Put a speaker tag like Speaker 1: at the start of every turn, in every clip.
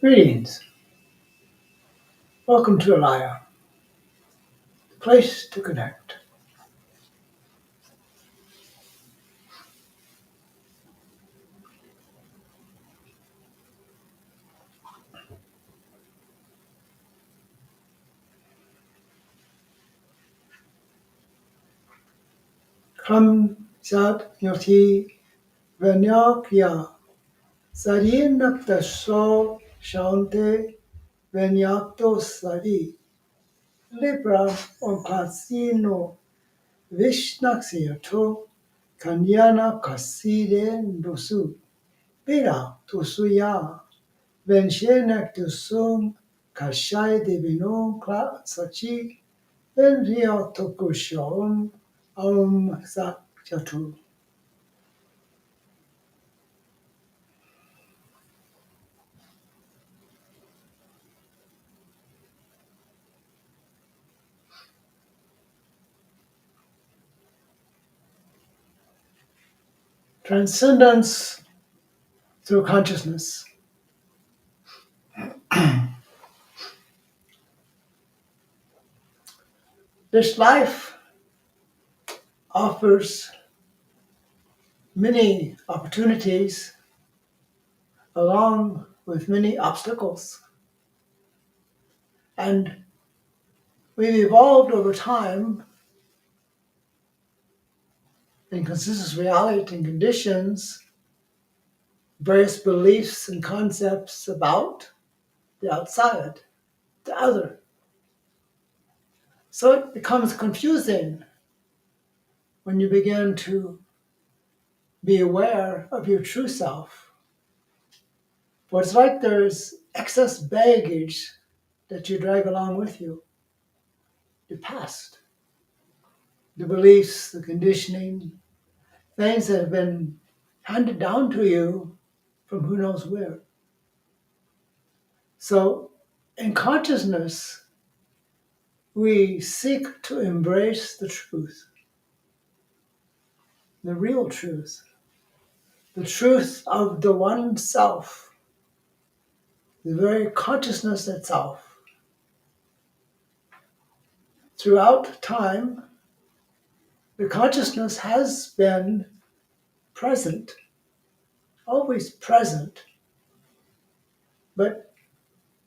Speaker 1: Greetings. Welcome to Alaya, the place to connect. Kram Sat Yoti Vanyakya Sarinakta So Shante Vanyakto Sari Libra Ompasino Vishnaxiato Kanyana Kaside Dosu Bira Tosuya Venshenak Dosum Kashai Devino Kla Sachi Venria Tokushon Aum Sat Chatu. Transcendence through consciousness. This life offers many opportunities along with many obstacles. And we've evolved over time in consistent reality and conditions, various beliefs and concepts about the outside, the other. So it becomes confusing when you begin to be aware of your true self. For it's like there's excess baggage that you drag along with you. Your past, the beliefs, the conditioning, things that have been handed down to you from who knows where. So in consciousness, we seek to embrace the truth, the real truth, the truth of the one self, the very consciousness itself. Throughout time, the consciousness has been present, always present, but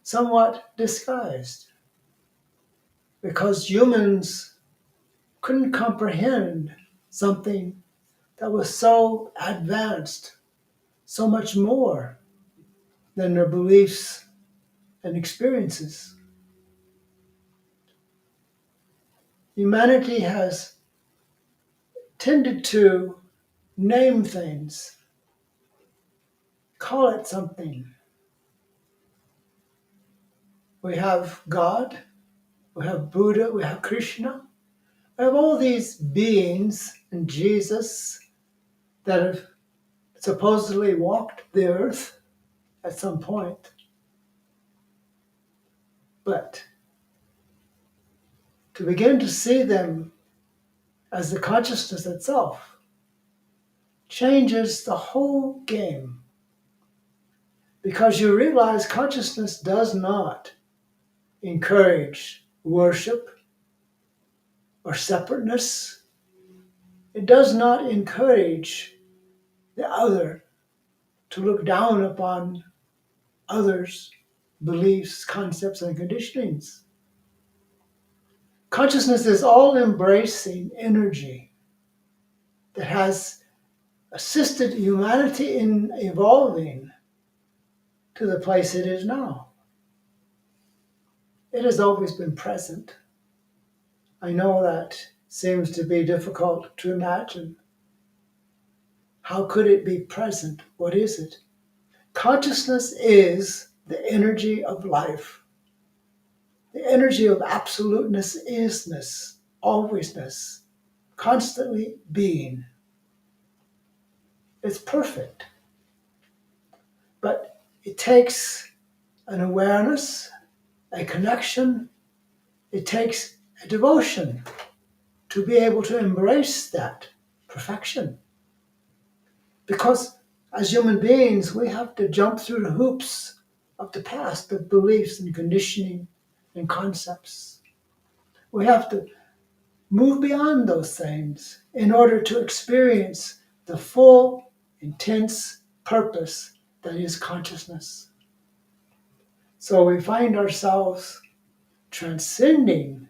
Speaker 1: somewhat disguised, because humans couldn't comprehend something that was so advanced, so much more than their beliefs and experiences. Humanity has tended to name things, call it something. We have God, we have Buddha, we have Krishna, we have all these beings and Jesus that have supposedly walked the earth at some point. But to begin to see them as the consciousness itself changes the whole game, because you realize consciousness does not encourage worship or separateness. It does not encourage the other to look down upon others' beliefs, concepts, and conditionings. Consciousness is all embracing energy that has assisted humanity in evolving to the place it is now. It has always been present. I know that seems to be difficult to imagine. How could it be present? What is it? Consciousness is the energy of life, the energy of absoluteness, isness, alwaysness, constantly being. It's perfect. But it takes an awareness, a connection, it takes a devotion to be able to embrace that perfection. Because as human beings, we have to jump through the hoops of the past, of beliefs and conditioning and concepts. We have to move beyond those things in order to experience the full, intense purpose that is consciousness. So we find ourselves transcending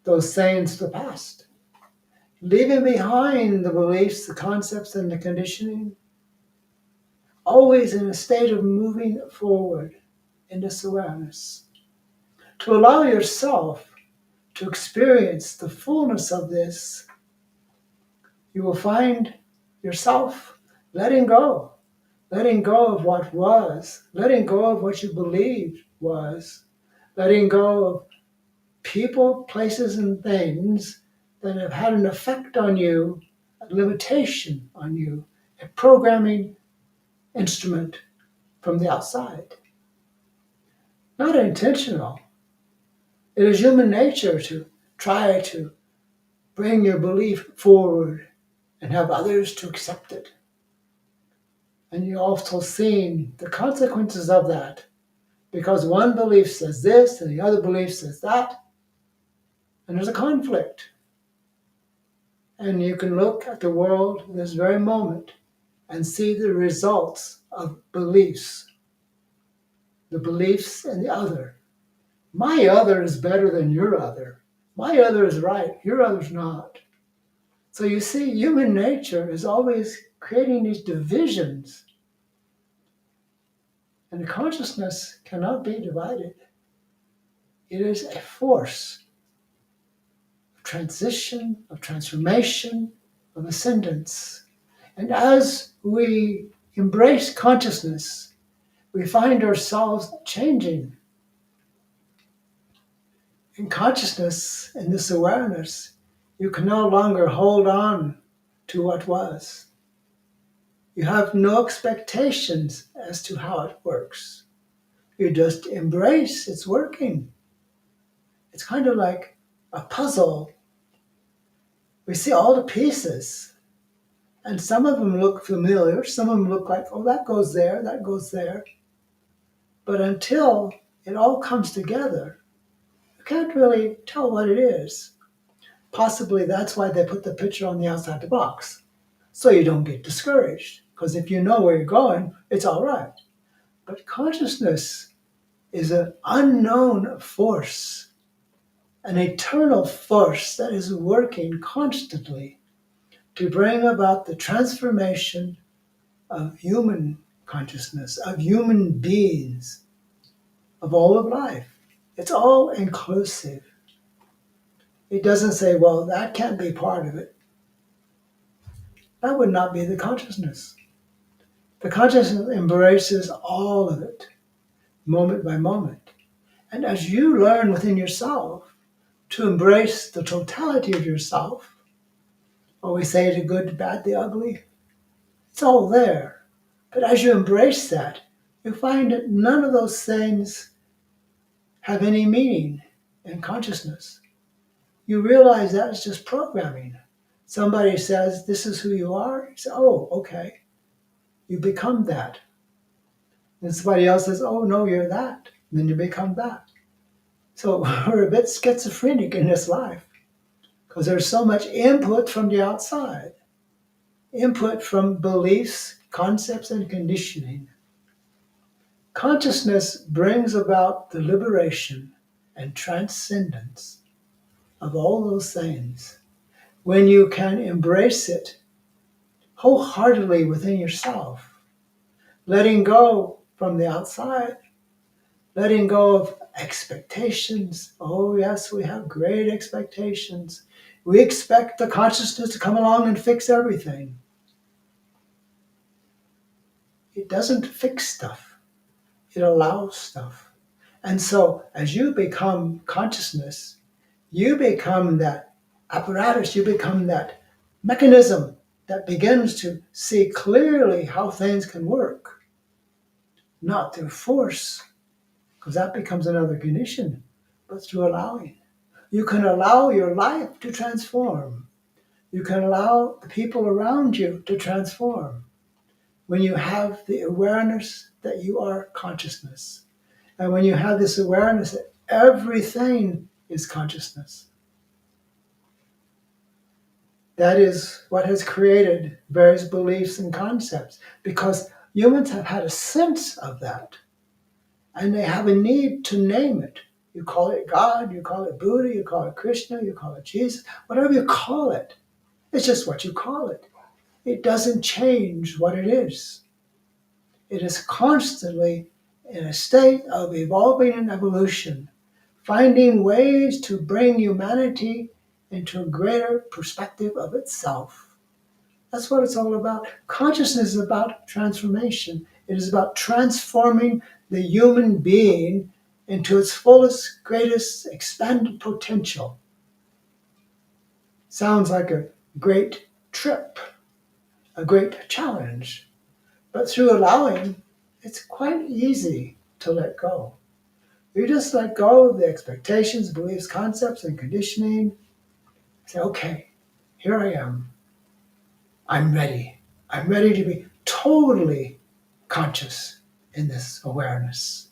Speaker 1: those things of the past, leaving behind the beliefs, the concepts, and the conditioning, always in a state of moving forward in this awareness. To allow yourself to experience the fullness of this, you will find yourself letting go of what was, letting go of what you believed was, letting go of people, places, and things that have had an effect on you, a limitation on you, a programming instrument from the outside. Not intentional. It is human nature to try to bring your belief forward and have others to accept it. And you're also seeing the consequences of that, because one belief says this and the other belief says that, and there's a conflict. And you can look at the world in this very moment and see the results of beliefs, the beliefs in the other. My other is better than your other. My other is right, your other's not. So you see, human nature is always creating these divisions, and the consciousness cannot be divided. It is a force of transition, of transformation, of ascendance. And as we embrace consciousness, we find ourselves changing. In consciousness, in this awareness, you can no longer hold on to what was. You have no expectations as to how it works. You just embrace it's working. It's kind of like a puzzle. We see all the pieces, and some of them look familiar, some of them look like, oh, that goes there, that goes there. But until it all comes together, you can't really tell what it is. Possibly that's why they put the picture on the outside the box, so you don't get discouraged. Because if you know where you're going, it's all right. But consciousness is an unknown force, an eternal force that is working constantly to bring about the transformation of human consciousness, of human beings, of all of life. It's all inclusive. It doesn't say, well, that can't be part of it. That would not be the consciousness. The consciousness embraces all of it, moment by moment. And as you learn within yourself to embrace the totality of yourself, or we say the good, the bad, the ugly, it's all there. But as you embrace that, you find that none of those things have any meaning in consciousness. You realize that it's just programming. Somebody says, this is who you are. You say, oh, okay. You become that. And somebody else says, oh, no, you're that. And then you become that. So we're a bit schizophrenic in this life because there's so much input from the outside, input from beliefs, concepts, and conditioning. Consciousness brings about the liberation and transcendence of all those things when you can embrace it wholeheartedly within yourself, letting go from the outside, letting go of expectations. Oh, yes, we have great expectations. We expect the consciousness to come along and fix everything. It doesn't fix stuff. It allows stuff. And so as you become consciousness, you become that apparatus, you become that mechanism that begins to see clearly how things can work, not through force, because that becomes another condition, but through allowing. You can allow your life to transform. You can allow the people around you to transform when you have the awareness that you are consciousness. And when you have this awareness that everything is consciousness, that is what has created various beliefs and concepts, because humans have had a sense of that, and they have a need to name it. You call it God, you call it Buddha, you call it Krishna, you call it Jesus, whatever you call it. It's just what you call it. It doesn't change what it is. It is constantly in a state of evolving and evolution, finding ways to bring humanity into a greater perspective of itself. That's what it's all about. Consciousness is about transformation. It is about transforming the human being into its fullest, greatest, expanded potential. Sounds like a great trip, a great challenge. But through allowing, it's quite easy to let go. You just let go of the expectations, beliefs, concepts, and conditioning. Say, okay, here I am. I'm ready. I'm ready to be totally conscious in this awareness.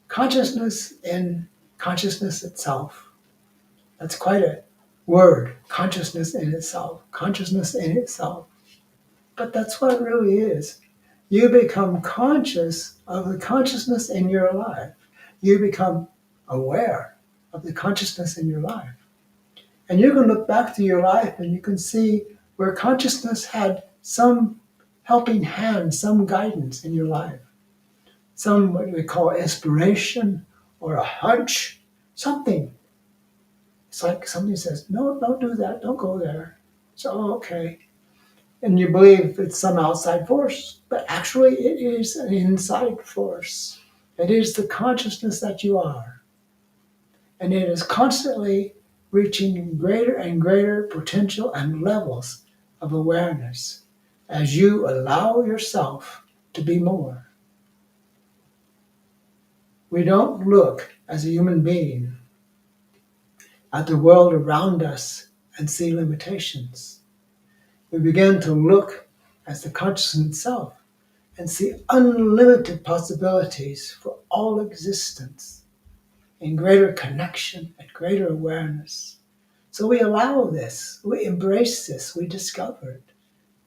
Speaker 1: Consciousness in consciousness itself. That's quite a word, consciousness in itself. Consciousness in itself. But that's what it really is. You become conscious of the consciousness in your life. You become aware of the consciousness in your life. And you can look back to your life and you can see where consciousness had some helping hand, some guidance in your life. Some what we call inspiration or a hunch, something. It's like somebody says, no, don't do that, don't go there. So, okay. And you believe it's some outside force, but actually it is an inside force. It is the consciousness that you are. And it is constantly reaching greater and greater potential and levels of awareness as you allow yourself to be more. We don't look as a human being at the world around us and see limitations. We begin to look as the consciousness itself and see unlimited possibilities for all existence in greater connection and greater awareness. So we allow this, we embrace this, we discover it.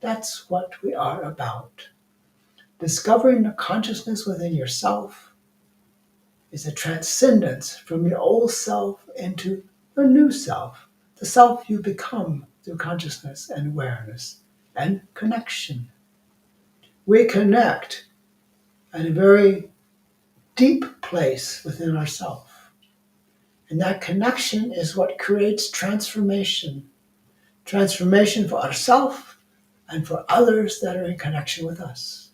Speaker 1: That's what we are about. Discovering the consciousness within yourself is a transcendence from your old self into a new self, the self you become through consciousness and awareness and connection. We connect at a very deep place within ourselves. And that connection is what creates transformation. Transformation for ourselves and for others that are in connection with us.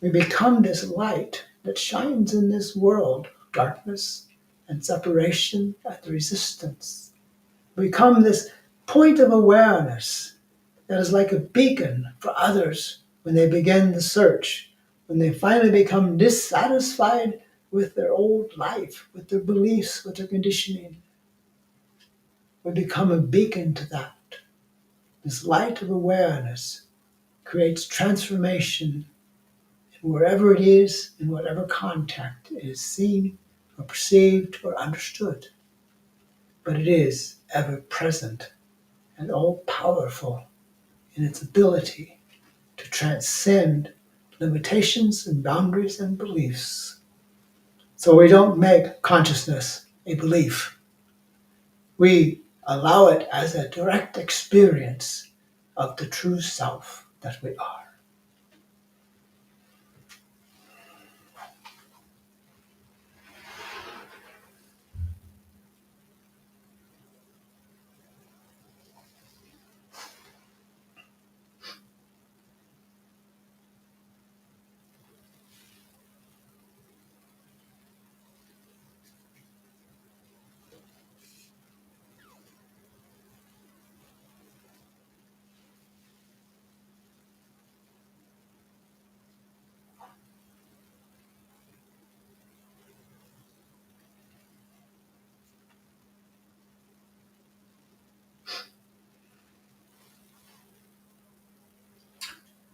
Speaker 1: We become this light that shines in this world, darkness and separation and resistance. We become this point of awareness that is like a beacon for others when they begin the search, when they finally become dissatisfied with their old life, with their beliefs, with their conditioning. We become a beacon to that. This light of awareness creates transformation wherever it is, in whatever contact it is seen or perceived or understood. But it is ever present and all powerful in its ability to transcend limitations and boundaries and beliefs. So we don't make consciousness a belief. We allow it as a direct experience of the true self that we are.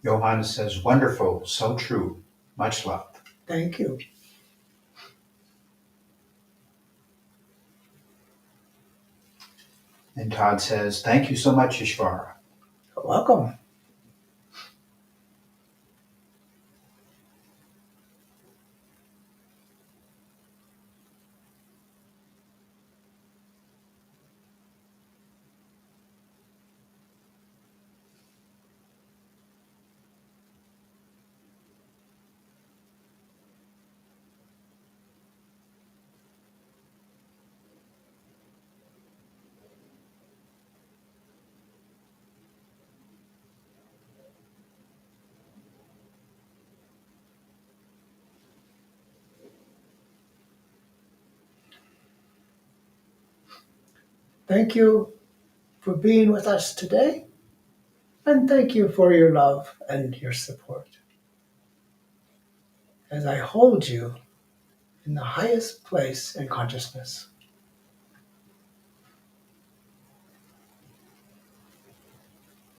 Speaker 2: Johanna says, wonderful, so true. Much love.
Speaker 1: Thank you.
Speaker 2: And Todd says, thank you so much, Ishvara.
Speaker 1: You're welcome. Thank you for being with us today, and thank you for your love and your support as I hold you in the highest place in consciousness.